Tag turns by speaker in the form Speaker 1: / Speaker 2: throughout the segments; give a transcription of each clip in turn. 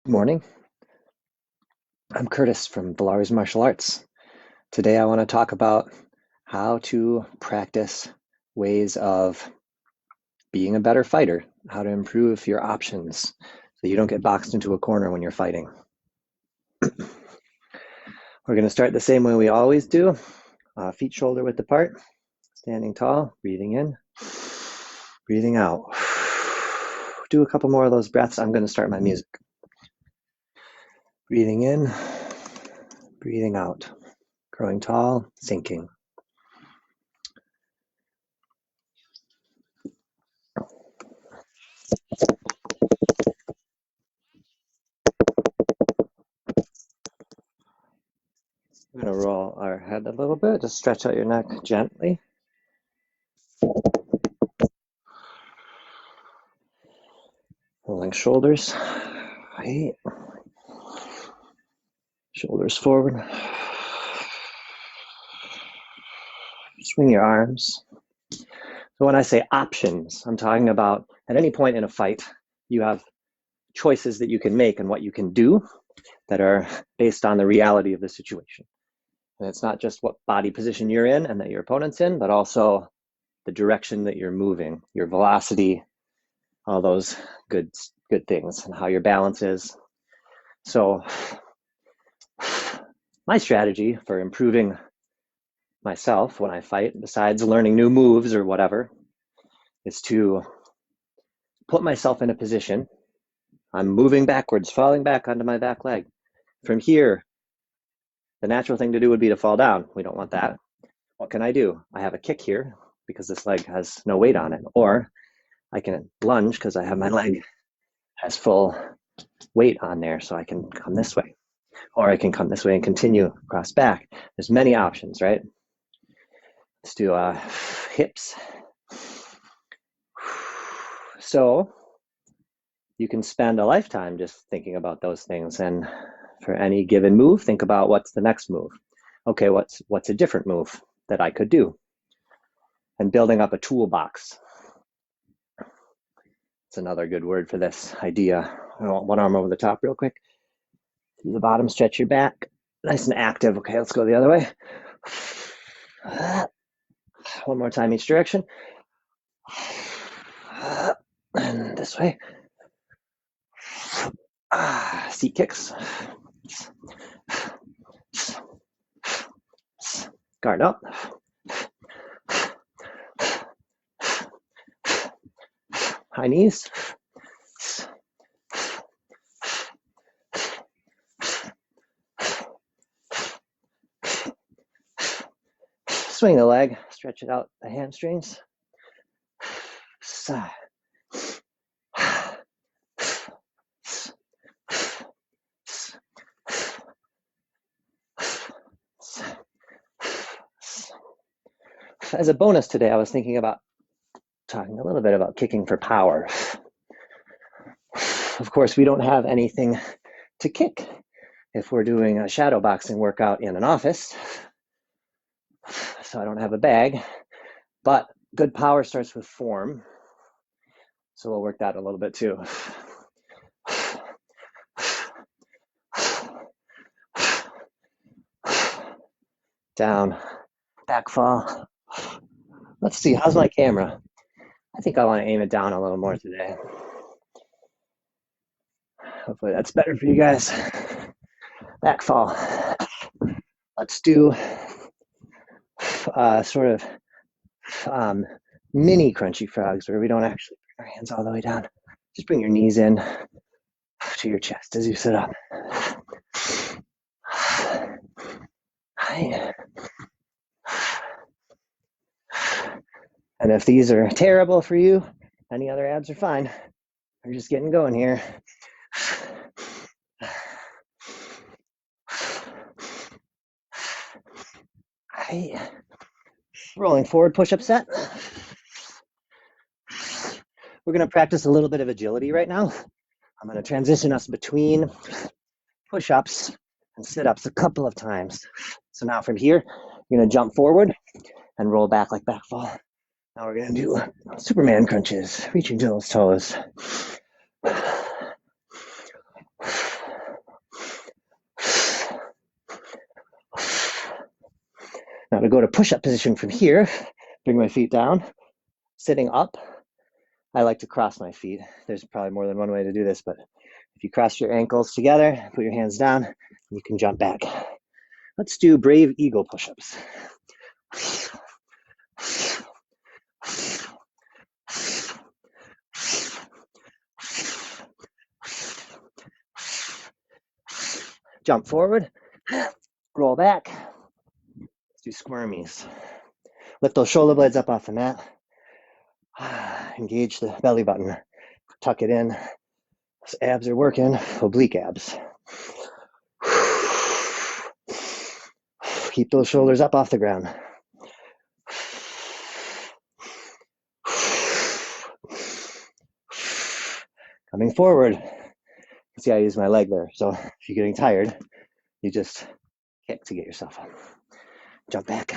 Speaker 1: Good morning. I'm Curtis from Villari's Martial Arts. Today I want to talk about how to practice ways of being a better fighter, how to improve your options so you don't get boxed into a corner when you're fighting. We're going to start the same way we always do, feet shoulder width apart, standing tall, breathing in, breathing out. Do a couple more of those breaths. I'm going to start my music. Breathing in, breathing out, growing tall, sinking. We're going to roll our head a little bit, just stretch out your neck gently. Rolling shoulders, right. Shoulders forward. Swing your arms. So when I say options, I'm talking about at any point in a fight, you have choices that you can make and what you can do that are based on the reality of the situation. And it's not just what body position you're in and that your opponent's in, but also the direction that you're moving, your velocity, all those good things, and how your balance is. So my strategy for improving myself when I fight, besides learning new moves or whatever, is to put myself in a position. I'm moving backwards, falling back onto my back leg. From here, the natural thing to do would be to fall down. We don't want that. What can I do? I have a kick here because this leg has no weight on it. Or I can lunge because I have my leg has full weight on there, so I can come this way. Or I can come this way and continue across back. There's many options, right? Let's do hips. So you can spend a lifetime just thinking about those things. And for any given move, think about what's the next move. Okay, what's a different move that I could do? And building up a toolbox. It's another good word for this idea. I want one arm over the top real quick. Through the bottom, stretch your back. Nice and active. Okay, let's go the other way. One more time each direction. And this way. Seat kicks. Guard up. High knees. Swing the leg, stretch it out the hamstrings. As a bonus today, I was thinking about talking a little bit about kicking for power. Of course, we don't have anything to kick if we're doing a shadow boxing workout in an office. So I don't have a bag, but good power starts with form. So we'll work that a little bit too. Down, back fall. Let's see, how's my camera? I think I want to aim it down a little more today. Hopefully that's better for you guys. Back fall. Let's do sort of mini crunchy frogs where we don't actually bring our hands all the way down. Just bring your knees in to your chest as you sit up. And if these are terrible for you, any other abs are fine. We're just getting going here. Rolling forward push-up set. We're going to practice a little bit of agility right now. I'm going to transition us between push-ups and sit-ups a couple of times. So now from here, you're going to jump forward and roll back like back fall. Now we're going to do Superman crunches, reaching to those toes. Now to go to push-up position from here, bring my feet down, sitting up. I like to cross my feet. There's probably more than one way to do this, but if you cross your ankles together, put your hands down, you can jump back. Let's do brave eagle push-ups. Jump forward, roll back. Let's do squirmies. Lift those shoulder blades up off the mat. Engage the belly button. Tuck it in. Those abs are working, oblique abs. Keep those shoulders up off the ground. Coming forward. See, I use my leg there. So if you're getting tired, you just kick to get yourself up. Jump back.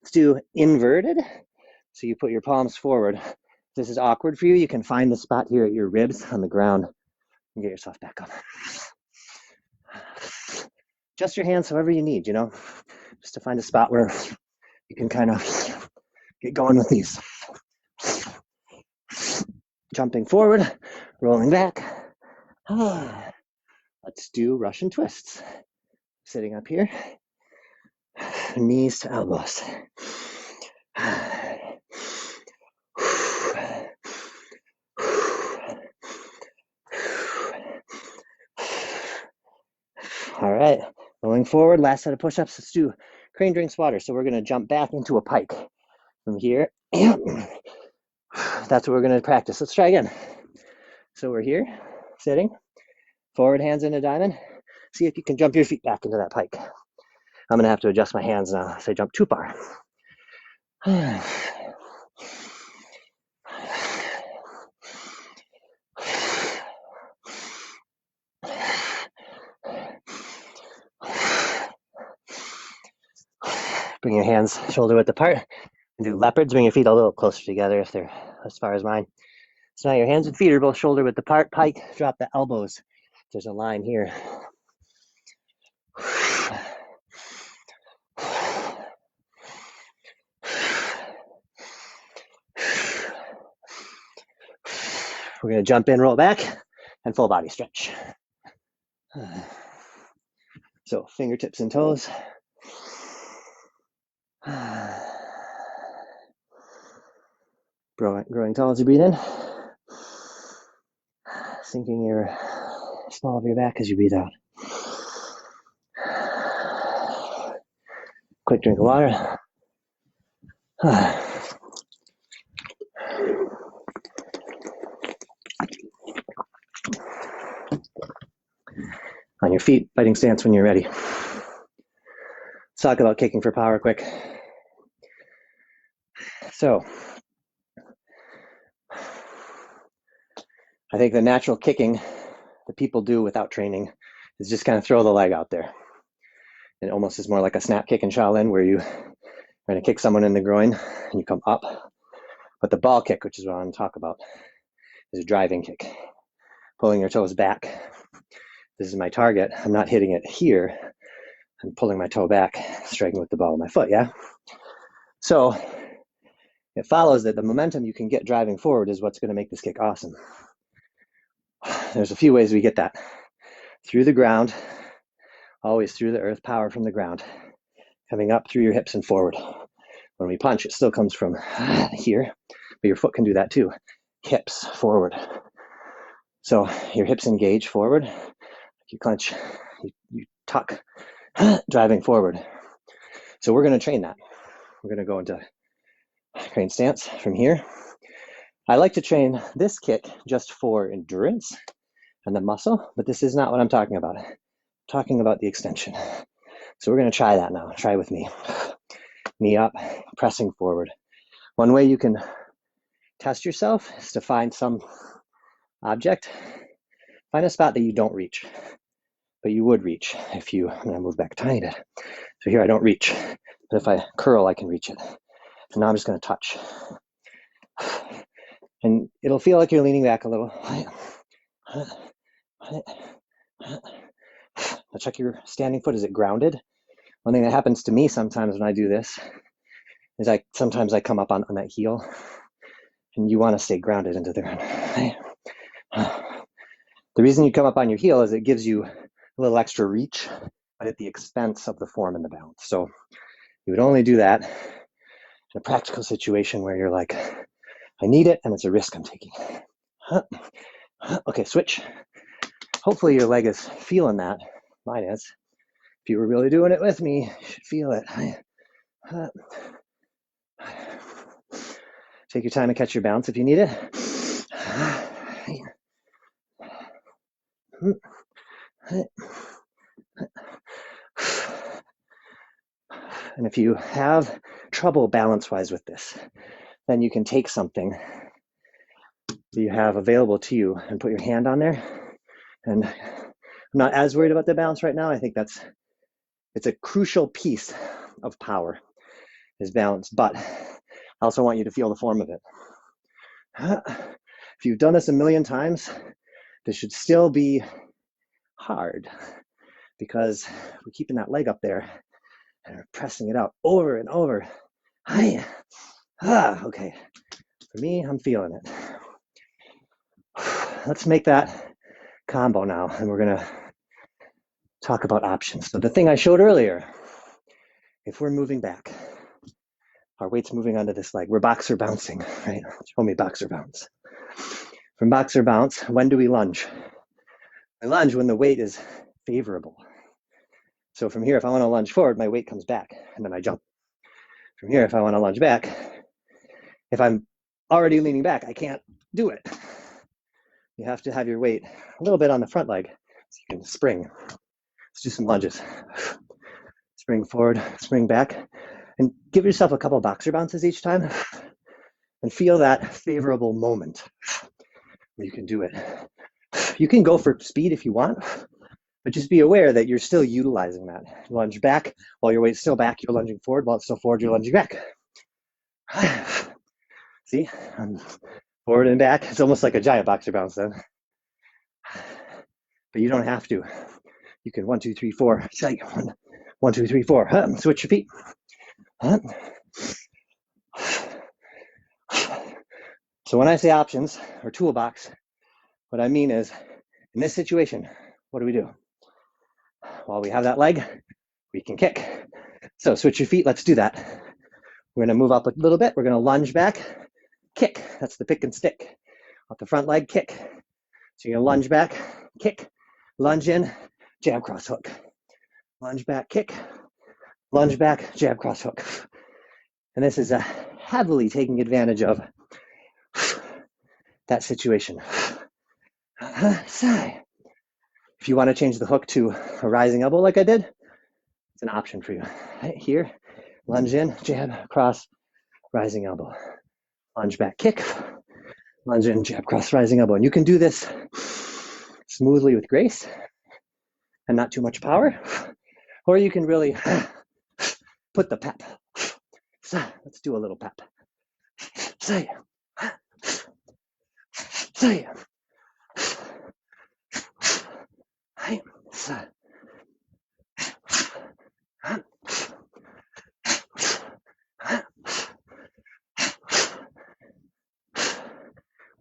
Speaker 1: Let's do inverted. So you put your palms forward. If this is awkward for you, you can find the spot here at your ribs on the ground and get yourself back up. Adjust your hands however you need, just to find a spot where you can kind of get going with these. Jumping forward, rolling back. Let's do Russian twists. Sitting up here, knees to elbows. All right, rolling forward, last set of push-ups. Let's do crane drinks water. So we're gonna jump back into a pike from here. That's what we're gonna practice. Let's try again. So we're here, sitting, forward hands in a diamond. See if you can jump your feet back into that pike. I'm gonna have to adjust my hands now if I jump too far. Bring your hands shoulder width apart and do leopards. Bring your feet a little closer together if they're as far as mine. So now your hands and feet are both shoulder width apart. Pike, drop the elbows. There's a line here. We're going to jump in, roll back, and full body stretch. So fingertips and toes. Growing tall as you breathe in. Sinking your small of your back as you breathe out. Quick drink of water. On your feet, fighting stance when you're ready. Let's talk about kicking for power quick. So, I think the natural kicking that people do without training is just kind of throw the leg out there. It almost is more like a snap kick in Shaolin where you're going to kick someone in the groin and you come up. But the ball kick, which is what I want to talk about, is a driving kick. Pulling your toes back. This is my target. I'm not hitting it here. I'm pulling my toe back, striking with the ball of my foot, yeah? So it follows that the momentum you can get driving forward is what's going to make this kick awesome. There's a few ways we get that. Through the ground, always through the earth, power from the ground, coming up through your hips and forward. When we punch, it still comes from here, but your foot can do that too. Hips forward. So your hips engage forward, you clench, you tuck, driving forward. So we're going to train that. We're going to go into crane stance from here. I like to train this kick just for endurance and the muscle, but this is not what I'm talking about. I'm talking about the extension. So we're going to try that now. Try with me. Knee up, pressing forward. One way you can test yourself is to find some object. Find a spot that you don't reach, but you would reach if you, I'm going to move back a tiny bit. So here I don't reach, but if I curl, I can reach it. So now I'm just going to touch. And it'll feel like you're leaning back a little. Now check your standing foot. Is it grounded? One thing that happens to me sometimes when I do this is sometimes I come up on that heel, and you want to stay grounded into the ground. The reason you come up on your heel is it gives you a little extra reach, but at the expense of the form and the balance. So you would only do that in a practical situation where you're like, I need it, and it's a risk I'm taking. Okay, switch. Hopefully your leg is feeling that. Mine is. If you were really doing it with me, you should feel it. Take your time and catch your balance if you need it. And if you have trouble balance-wise with this, then you can take something that you have available to you and put your hand on there. And I'm not as worried about the balance right now. I think it's a crucial piece of power, is balance, but I also want you to feel the form of it. If you've done this a million times, this should still be hard because we're keeping that leg up there and we're pressing it out over and over. Okay. For me, I'm feeling it. Let's make that combo now, and we're gonna talk about options. So the thing I showed earlier, if we're moving back, our weight's moving onto this leg, we're boxer bouncing, right? Show me boxer bounce. From boxer bounce, when do we lunge? We lunge when the weight is favorable. So from here, if I want to lunge forward, my weight comes back, and then I jump. From here, if I want to lunge back, if I'm already leaning back, I can't do it. You have to have your weight a little bit on the front leg so you can spring. Let's do some lunges. Spring forward, spring back, and give yourself a couple of boxer bounces each time and feel that favorable moment where you can do it. You can go for speed if you want, but just be aware that you're still utilizing that. Lunge back while your weight's still back, you're lunging forward. While it's still forward, you're lunging back. See, forward and back. It's almost like a giant boxer bounce then. But you don't have to. You can 1, 2, 3, 4. 1, 2, 3, 4. Switch your feet. So when I say options or toolbox, what I mean is, in this situation, what do? While we have that leg, we can kick. So switch your feet, let's do that. We're gonna move up a little bit, we're gonna lunge back, kick. That's the pick and stick. Off the front leg, kick. So you're gonna lunge back, kick, lunge in, jab, cross hook. Lunge back, kick, lunge back, jab, cross hook. And this is heavily taking advantage of that situation. Sigh. If you want to change the hook to a rising elbow like I did, it's an option for you. Right here, lunge in, jab, cross, rising elbow. Lunge back, kick, lunge in, jab, cross, rising elbow. And you can do this smoothly with grace and not too much power, or you can really put the pep. Let's do a little pep. Say.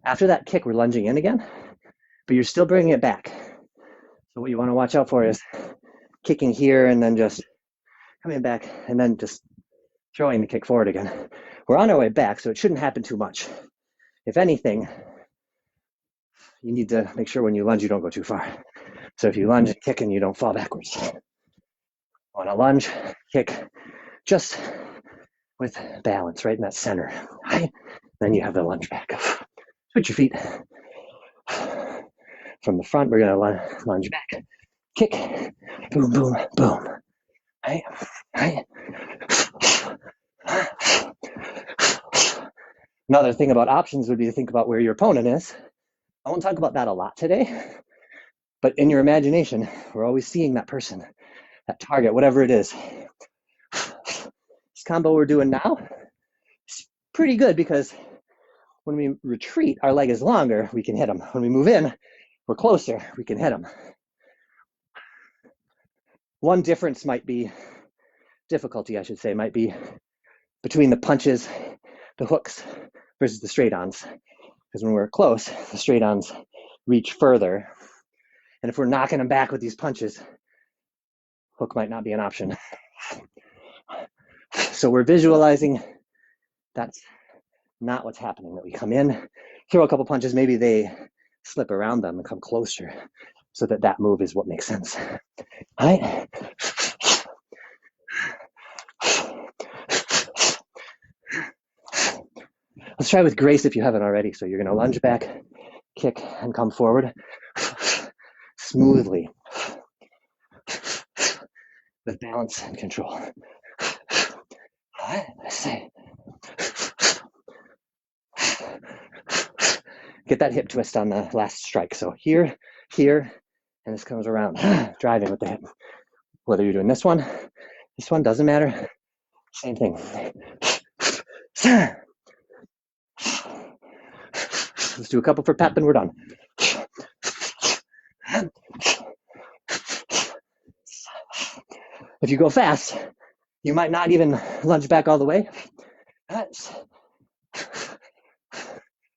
Speaker 1: After that kick, we're lunging in again, but you're still bringing it back. So what you want to watch out for is kicking here and then just coming back and then just throwing the kick forward again. We're on our way back, so it shouldn't happen too much. If anything, you need to make sure when you lunge, you don't go too far. So if you lunge and kick and you don't fall backwards. On a lunge, kick, just with balance, right in that center. Then you have the lunge back. Switch your feet. From the front, we're gonna lunge back. Kick, boom, boom, boom. Another thing about options would be to think about where your opponent is. I won't talk about that a lot today, but in your imagination, we're always seeing that person, that target, whatever it is. This combo we're doing now is pretty good because when we retreat, our leg is longer, we can hit them. When we move in, we're closer, we can hit them. One difference might be difficulty, I should say, might be between the punches, the hooks, versus the straight-ons. Because when we're close, the straight-ons reach further. And if we're knocking them back with these punches, hook might not be an option. So we're visualizing that's not what's happening, that we come in, throw a couple punches, maybe they slip around them and come closer, so that that move is what makes sense. All right? Let's try with grace if you haven't already. So you're going to lunge back, kick, and come forward smoothly with balance and control. All right, let's say. Get that hip twist on the last strike. So here, and this comes around, driving with the hip. Whether you're doing this one, doesn't matter. Same thing. Let's do a couple for pep and we're done. If you go fast, you might not even lunge back all the way.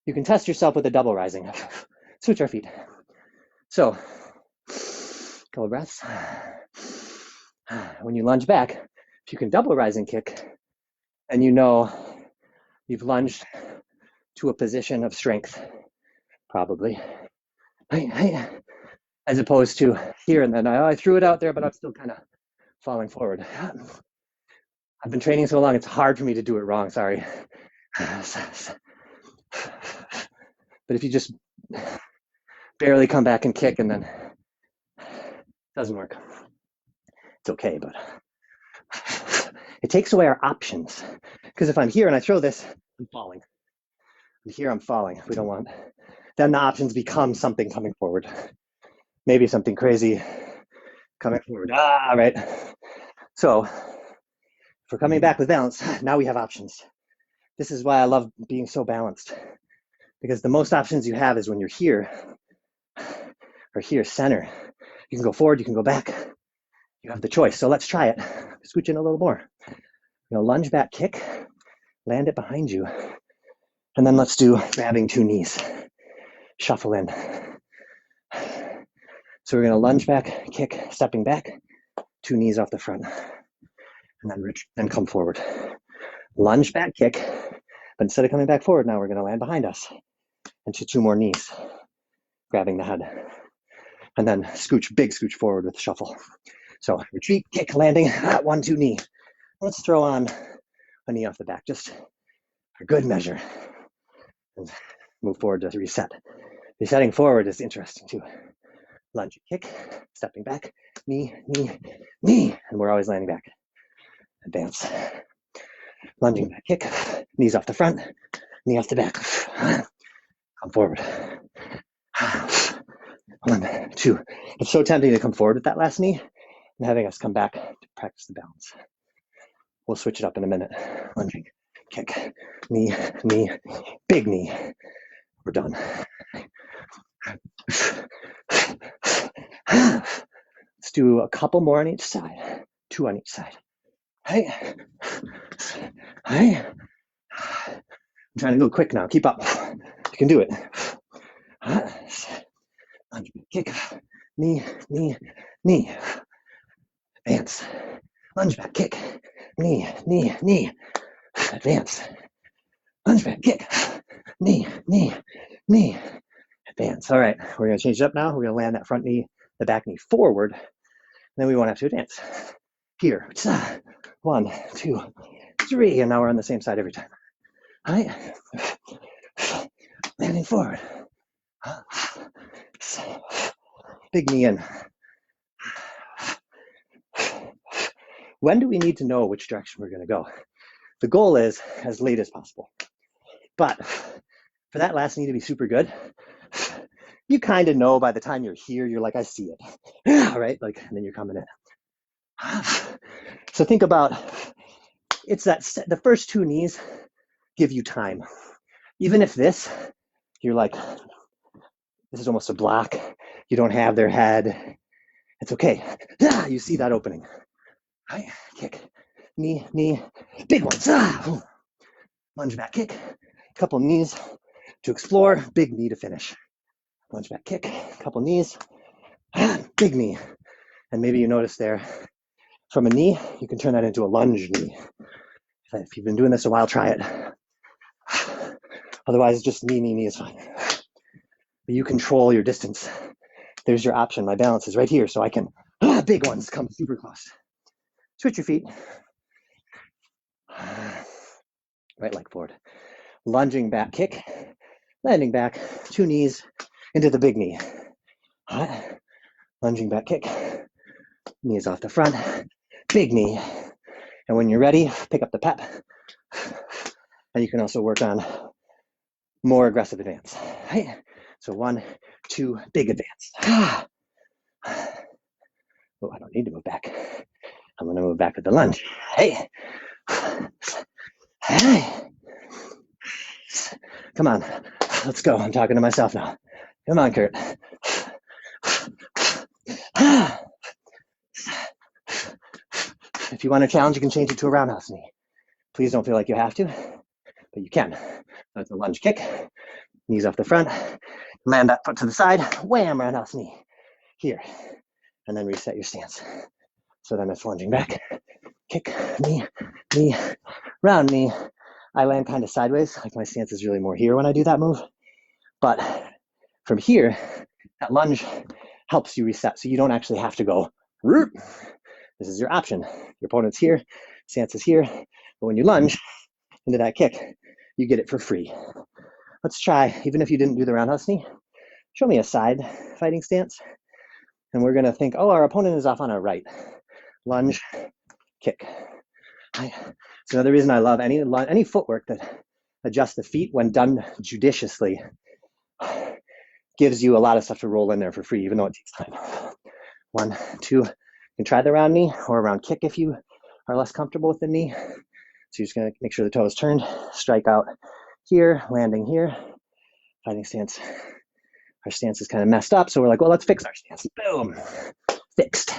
Speaker 1: You can test yourself with a double rising. Switch our feet. So, couple breaths. When you lunge back, if you can double rising kick, and you know you've lunged to a position of strength, probably, as opposed to here and then, I threw it out there, but I'm still kind of falling forward. I've been training so long, it's hard for me to do it wrong, sorry. But if you just barely come back and kick and then it doesn't work, it's okay, but it takes away our options. Because if I'm here and I throw this, I'm falling. And here I'm falling. We don't want, then the options become something coming forward. Maybe something crazy coming forward. Right. So if we're coming back with balance, now we have options. This is why I love being so balanced, because the most options you have is when you're here or here, center. You can go forward, you can go back. You have the choice. So let's try it. Scooch in a little more. Lunge back kick, land it behind you. And then let's do grabbing two knees. Shuffle in. So we're going to lunge back, kick, stepping back, two knees off the front, and then come forward. Lunge back, kick, but instead of coming back forward, now we're going to land behind us into two more knees, grabbing the head, and then scooch, big scooch forward with shuffle. So retreat, kick, landing, 1, 2 knee. Let's throw on a knee off the back, just for good measure, and move forward to reset. Resetting forward is interesting too. Lunge, kick, stepping back, knee, knee, knee, and we're always landing back. Advance. Lunging back, kick, knees off the front, knee off the back. Come forward. 1, 2. It's so tempting to come forward with that last knee and having us come back to practice the balance. We'll switch it up in a minute. Lunging, kick, knee, knee, big knee. We're done. Let's do a couple more on each side. 2 on each side. Hey. Hey. I'm trying to go quick now. Keep up. You can do it. Lunge, kick, knee, knee, knee. Advance. Lunge back, kick, knee, knee, knee. Advance. Lunge back, kick, knee, knee, knee. Advance. All right, we're going to change it up now. We're going to land that front knee, the back knee forward. Then we won't have to advance. Here. 1, 2, 3. And now we're on the same side every time. All right. Landing forward. Big knee in. When do we need to know which direction we're going to go? The goal is as late as possible. But for that last knee to be super good, you kind of know by the time you're here, you're like, I see it. Right? Like, and then you're coming in. So think about, it's that the first 2 knees give you time. Even if this, you're like, this is almost a block. You don't have their head. It's okay. You see that opening. Right? Kick, knee, knee, big ones. Ah, lunge back kick, couple knees to explore, big knee to finish. Lunge back kick, couple knees, big knee. And maybe you notice there, from a knee, you can turn that into a lunge knee. If you've been doing this a while, try it. Otherwise, just knee, knee, knee is fine. But you control your distance. There's your option. My balance is right here, so I can, big ones come super close. Switch your feet. Right leg forward. Lunging back kick, landing back, two knees into the big knee. Lunging back kick, knees off the front, big knee. And when you're ready, pick up the pep. And you can also work on more aggressive advance. Right? So 1, 2, big advance. Oh, I don't need to move back. I'm going to move back with the lunge. Hey. Hey. Come on. Let's go. I'm talking to myself now. Come on, Kurt. If you want a challenge, you can change it to a roundhouse knee. Please don't feel like you have to, but you can. That's a lunge kick. Knees off the front. Land that foot to the side. Wham, roundhouse knee. Here. And then reset your stance. So then it's lunging back. Kick, knee, knee, round knee. I land kind of sideways. Like my stance is really more here when I do that move. But from here, that lunge helps you reset. So you don't actually have to go, root. This is your option. Your opponent's here, stance is here. But when you lunge into that kick, you get it for free. Let's try, even if you didn't do the roundhouse knee, show me a side fighting stance. And we're gonna think, oh, our opponent is off on our right. Lunge, kick. It's another reason I love any footwork that adjusts the feet when done judiciously gives you a lot of stuff to roll in there for free, even though it takes time. 1, 2, you can try the round knee or a round kick if you are less comfortable with the knee. So you're just gonna make sure the toe is turned, strike out here, landing here, fighting stance. Our stance is kind of messed up, so we're like, well, let's fix our stance. Boom, fixed.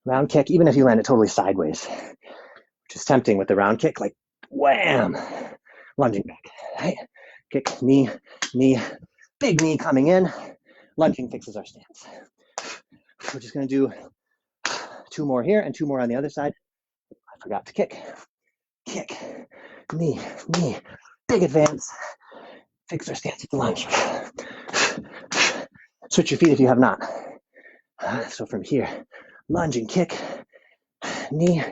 Speaker 1: Round kick, even if you land it totally sideways, which is tempting with the round kick, like wham, lunging back, right? Kick, knee, knee, big knee coming in, lunging fixes our stance. We're just gonna do 2 more here and 2 more on the other side. I forgot to kick, knee, knee, big advance, fix our stance at the lunge. Switch your feet if you have not. So from here, lunge and kick, knee,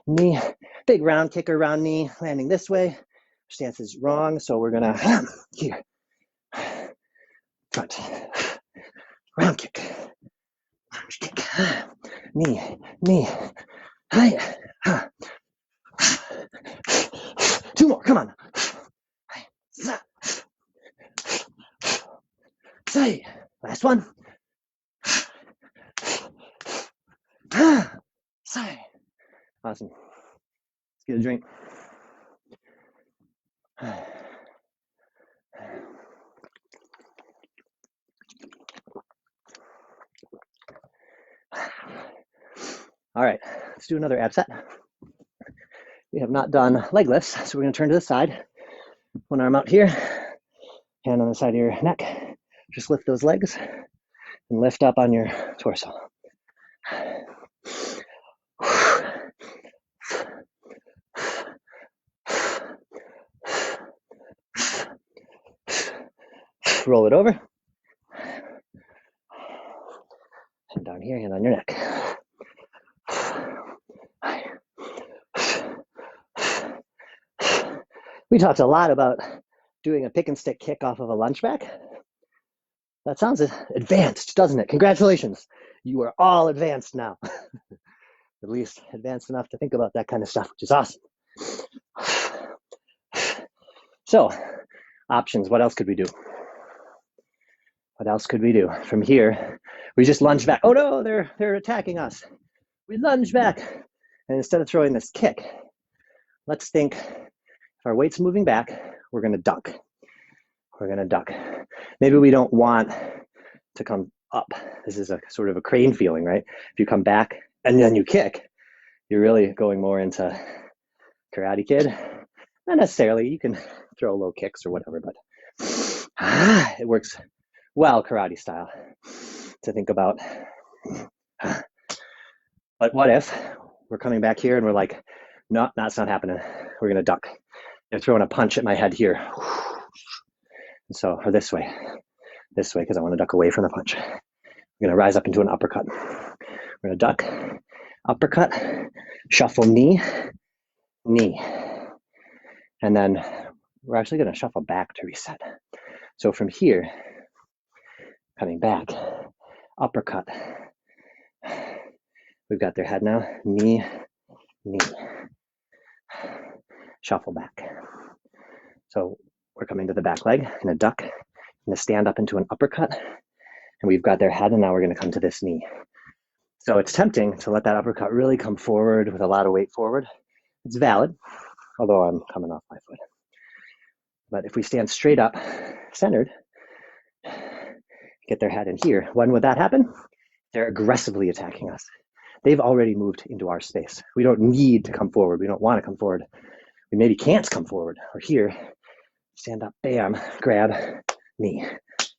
Speaker 1: knee, big round kick or round knee, landing this way. Stance is wrong, so we're gonna, here, front, round kick, lunge kick, knee, knee, hi, 2 more, come on. Say, last one. Say. Awesome. Let's get a drink. All right, let's do another ab set. We have not done leg lifts, so we're going to turn to the side. One arm out here, hand on the side of your neck. Just lift those legs and lift up on your torso. Roll it over. And down here, hand on your neck. We talked a lot about doing a pick and stick kick off of a lunge back. That sounds advanced, doesn't it? Congratulations. You are all advanced now. At least advanced enough to think about that kind of stuff, which is awesome. So, options, what else could we do? What else could we do? From here, we just lunge back. Oh no, they're attacking us. We lunge back. And instead of throwing this kick, let's think if our weight's moving back, we're gonna duck. We're gonna duck. Maybe we don't want to come up. This is a sort of a crane feeling, right? If you come back and then you kick, you're really going more into Karate Kid. Not necessarily, you can throw low kicks or whatever, but it works well karate style to think about. But what if we're coming back here and we're like, no, that's not happening. We're going to duck. They're throwing a punch at my head here. And so, or this way, because I want to duck away from the punch. I'm going to rise up into an uppercut. We're going to duck, uppercut, shuffle knee, knee. And then we're actually going to shuffle back to reset. So from here, coming back, uppercut. We've got their head now, knee, knee. Shuffle back. So we're coming to the back leg in a duck, in a stand up into an uppercut, and we've got their head, and now we're going to come to this knee. So it's tempting to let that uppercut really come forward with a lot of weight forward. It's valid, although I'm coming off my foot. But if we stand straight up, centered, get their head in here, when would that happen? They're aggressively attacking us. They've already moved into our space. We don't need to come forward. We don't want to come forward. We maybe can't come forward. Or here, stand up, bam, grab, knee,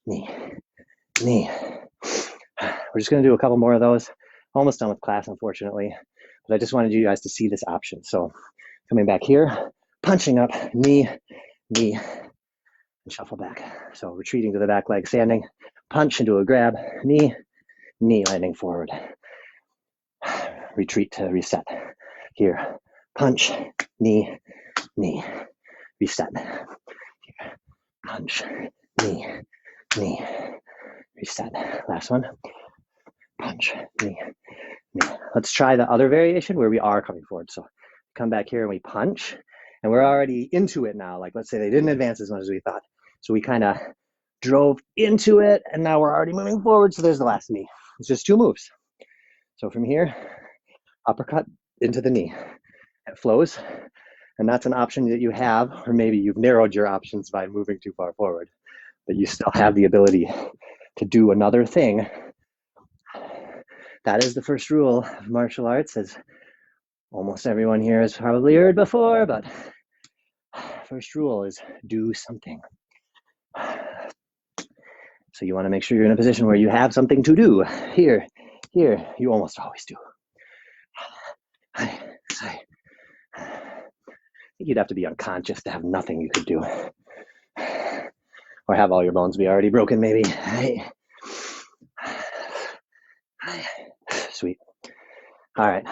Speaker 1: knee, knee. We're just going to do a couple more of those. Almost done with class, unfortunately. But I just wanted you guys to see this option. So coming back here, punching up, knee, knee, and shuffle back. So retreating to the back leg, standing, punch into a grab, knee, knee, landing forward. Retreat to reset. Here, punch, knee, knee, reset. Here, punch, knee, knee, reset. Last one, punch, knee, knee. Let's try the other variation where we are coming forward. So come back here and we punch, and we're already into it now. Like let's say they didn't advance as much as we thought. So we kind of drove into it, and now we're already moving forward. So there's the last knee. It's just 2 moves. So from here, uppercut into the knee. It flows, and that's an option that you have, or maybe you've narrowed your options by moving too far forward, but you still have the ability to do another thing. That is the first rule of martial arts, as almost everyone here has probably heard before, but first rule is do something. So you want to make sure you're in a position where you have something to do. Here, you almost always do. I think you'd have to be unconscious to have nothing you could do. Or have all your bones be already broken, maybe. Sweet. All right.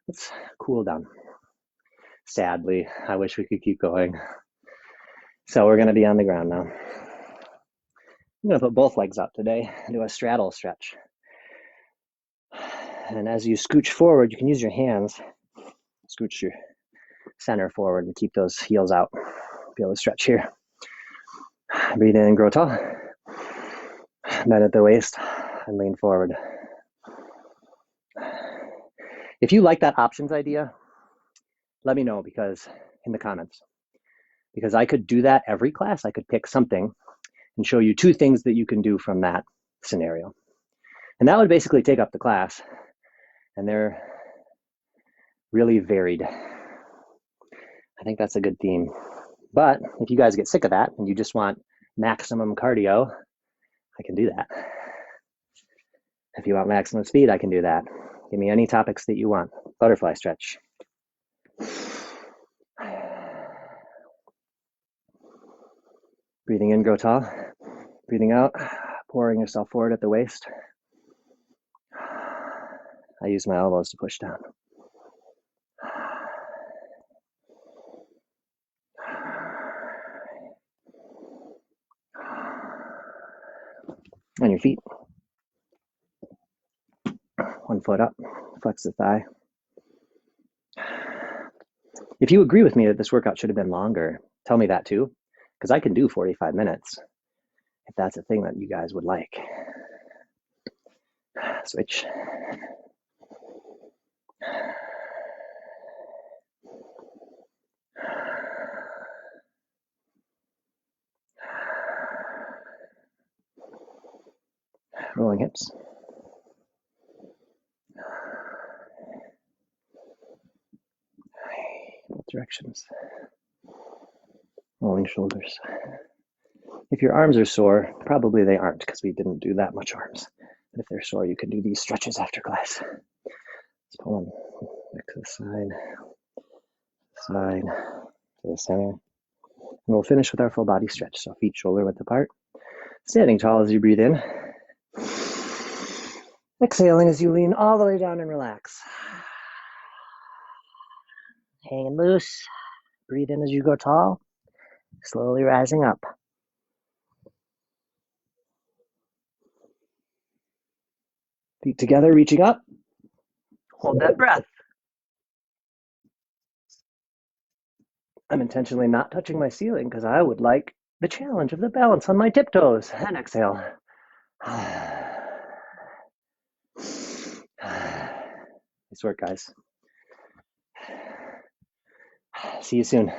Speaker 1: Let's cool down. Sadly, I wish we could keep going. So we're going to be on the ground now. I'm going to put both legs up today and do a straddle stretch. And as you scooch forward, you can use your hands, scooch your center forward and keep those heels out. Be able to stretch here. Breathe in, grow tall. Bend at the waist and lean forward. If you like that options idea, let me know in the comments. Because I could do that every class. I could pick something and show you 2 things that you can do from that scenario. And that would basically take up the class. And they're really varied. I think that's a good theme. But if you guys get sick of that and you just want maximum cardio, I can do that. If you want maximum speed, I can do that. Give me any topics that you want. Butterfly stretch. Breathing in, grow tall. Breathing out, pouring yourself forward at the waist. I use my elbows to push down. On your feet. 1 foot up, flex the thigh. If you agree with me that this workout should have been longer, tell me that too, because I can do 45 minutes if that's a thing that you guys would like. Switch. Rolling hips. directions. Rolling shoulders. If your arms are sore, probably they aren't because we didn't do that much arms. But if they're sore, you can do these stretches after class. Let's pull them back to the side, to the center. And we'll finish with our full body stretch. So feet shoulder width apart. Standing tall as you breathe in. Exhaling as you lean all the way down and relax. Hanging loose. Breathe in as you go tall. Slowly rising up. Feet together, reaching up. Hold that breath. I'm intentionally not touching my ceiling because I would like the challenge of the balance on my tiptoes. And exhale. Nice work, guys. See you soon.